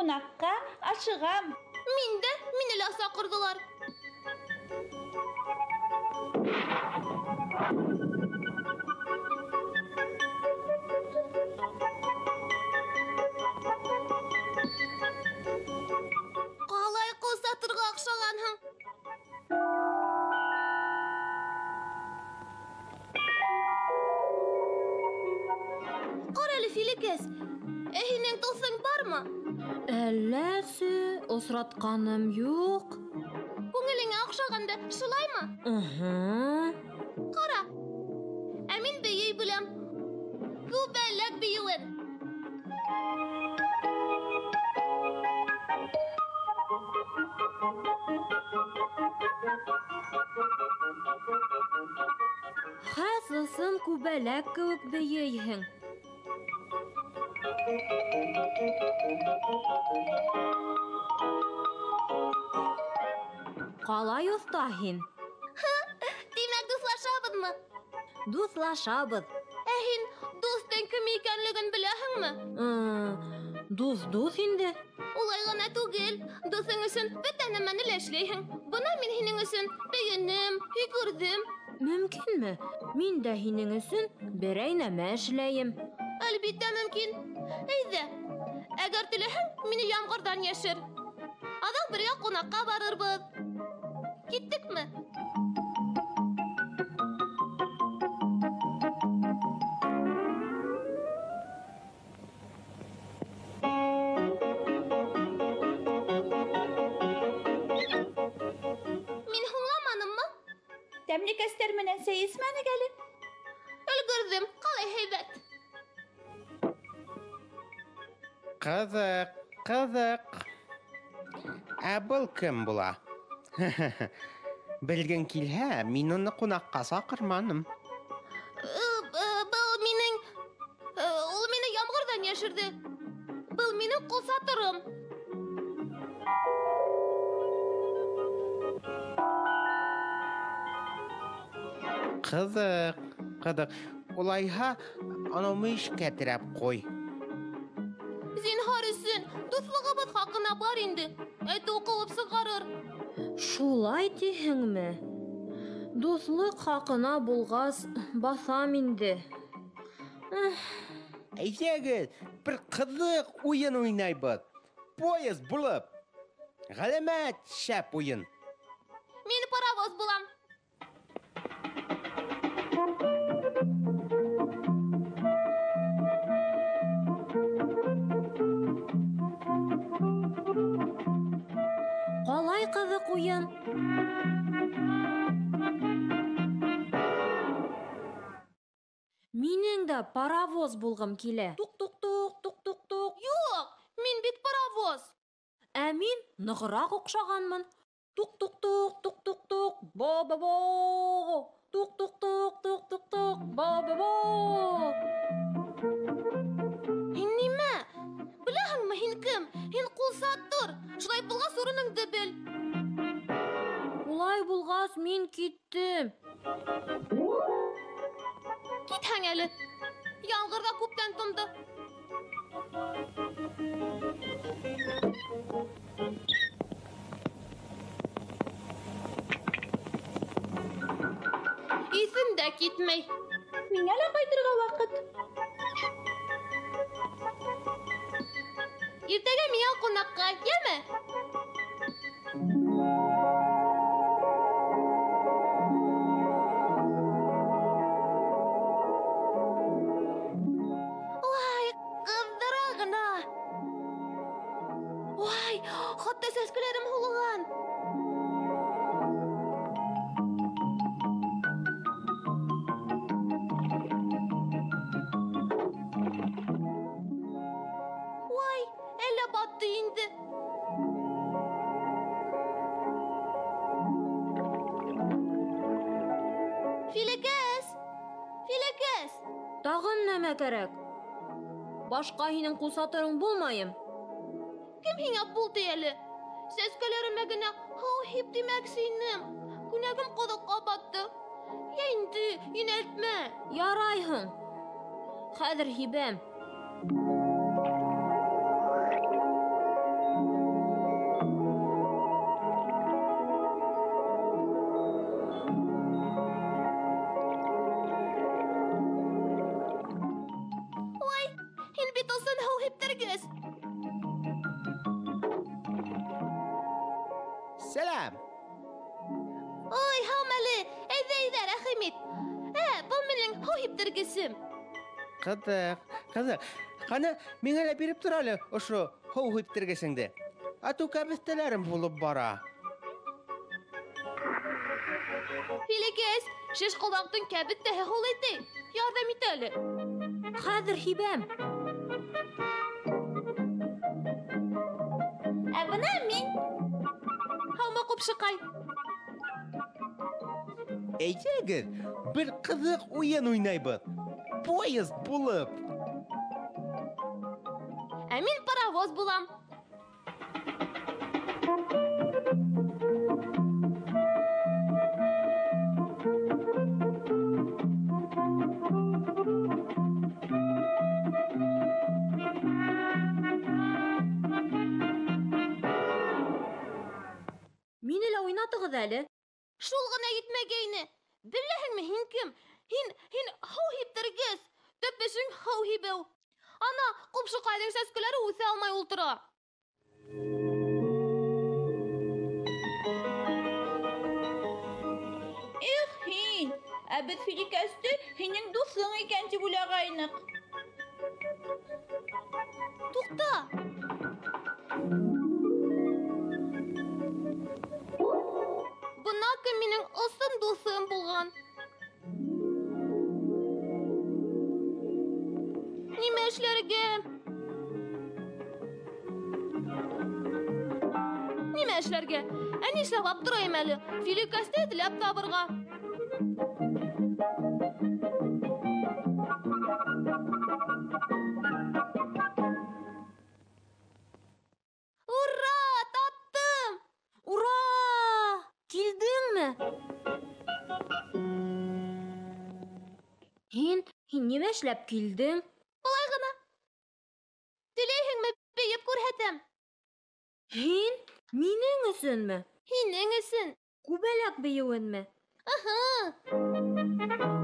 qunaqqa aşığam. Meni la saqırdılar. Qalay qılsatırğa aqşalanhın? Qarali Filekes, ehinin tılsın barmı? Әлләсе, осратҡаным юҡ. Күңелеңә aqşaganda şulayma? Qara, ә мин бейей беләм. Күбәләк бейеүен. Хәс ысын күбәләк кеүек бейейһең. Ҡалай оҫта һин? Димәк, дуҫлашабыҙмы? Дуҫлашабыҙ. Ә һин дуҫтың кем икәнлеген беләһеңме? Дуҫ инде. Улай ғына түгел. Дуҫың өсөн бөтә нәмәне лә эшләйһең. Бына мин һинең өсөн бейенем, һикерҙем. Мөмкинме? Мин дә һинең өсөн берәй нәмә эшләйем. Әлбиттә мөмкин. Әйҙә, әгәр теләһәң, мине ямғырҙан йәшер. Аҙаҡ бергә ҡунаҡҡа барырбыҙ. Киттекме? Мин һуңламаныммы? Тәмлекәстәр менән сәй эсмәнек әле. Өлгөрҙөм. Ҡалай һәйбәт. Ҡыҙыҡ. Ә был кем була? Белгең килһә, мин уны ҡунаҡҡа саҡырманым. Был минең... Ул мине ямғырҙан йәшерҙе. Был минең ҡулсатырым. Ҡыҙыҡ. Улайһа, анау мөйөшкә терәп ҡуй. Зинһар өсөн, дуҫлығыбыҙ хаҡына бар инде. Әйтеү ҡыуып сығарыр. Шулай тиһеңме? Дуҫлык хаҡына булғас, баҫам инде. Әйҙәгеҙ, бер ҡыҙыҡ уйын уйнайбыҙ. Поезд булып. Ғәләмәт шәп уйын. Мин паровоз булам. Ҡалай ҡыҙыҡ уйын. Минең дә паровоз булғым килә. Туҡ. Юҡ, мин бит паровоз. Ә мин нығыраҡ оҡшағанмын. Туҡ. Ба-ба-ба. Туҡ. Ба-ба-ба. Һин нимә? Беләһеңме, һин кем? Һин ҡулсатыр. Шулай булғас, урыныңды бел. Улай булғас, мин киттем. Китһәң әле. Яңғырҙа күптән тынды. Иҫем дә китмәй. Миңә лә ҡайтырға ваҡыт. Иртәгә миңә ҡунаҡҡа, йәме? Вай, ҡыҙҙыра ғына. Вай, хатта сәскеләрем һулыған. Вай, әллә батты инде. Филекәс! Тағын нәмә кәрәк? Башҡа һинең ҡулсатырың булмайым. Кем һиңә булды әле? Сәскәләремә генә һыу һип тимәксе инем. Күнәгем ҡоҙоҡҡа батты. Йә инде, инәлтмә. Ярайһың. Хәҙер һибәм. рәхмәт. Был минең һау һиптергесем. Кызык. Кана, миңа да биреп тор әле ошо һау һиптергесеңде. Ату кәбестәләрем булып бара. Филикәс, шеш кулактың кәбеттәһе һул ите. Ярдәм ит әле. Хәзер һибәм. Бына мин. Һаумы ҡупшыҡай. Әйдәгеҙ, бер кызык уен уйнайбыҙ. Поезд булып. Ә мин паровоз булам. Мине лә уйнатығыҙ әле. Шул ғына етмәгәйне. Беләһеңме һин кем? Һин һау һиптергес. Төп эшең һау һибеү. Ана, ҡупшыҡайҙың сәскәләре үҫә алмай ултыра. Их, һин. Беҙ Филикәсте һинең дуҫың икән тип уйлағайныҡ. Туҡта. Бына кем минең ысын дуҫым булған. Нимә эшләргә? Нимә эшләргә? Ә нишләп аптырайым әле? Филикәсте эҙләп табырға. Ура! Таптым! Ура! Килдеңме? Һин нимә эшләп килдең? Былай ғына. Теләйһеңме, бейеп күрһәтәм. Һин минең өсөнмө? Һинең өсөн. Күбәләк бейеүенме? Аһа.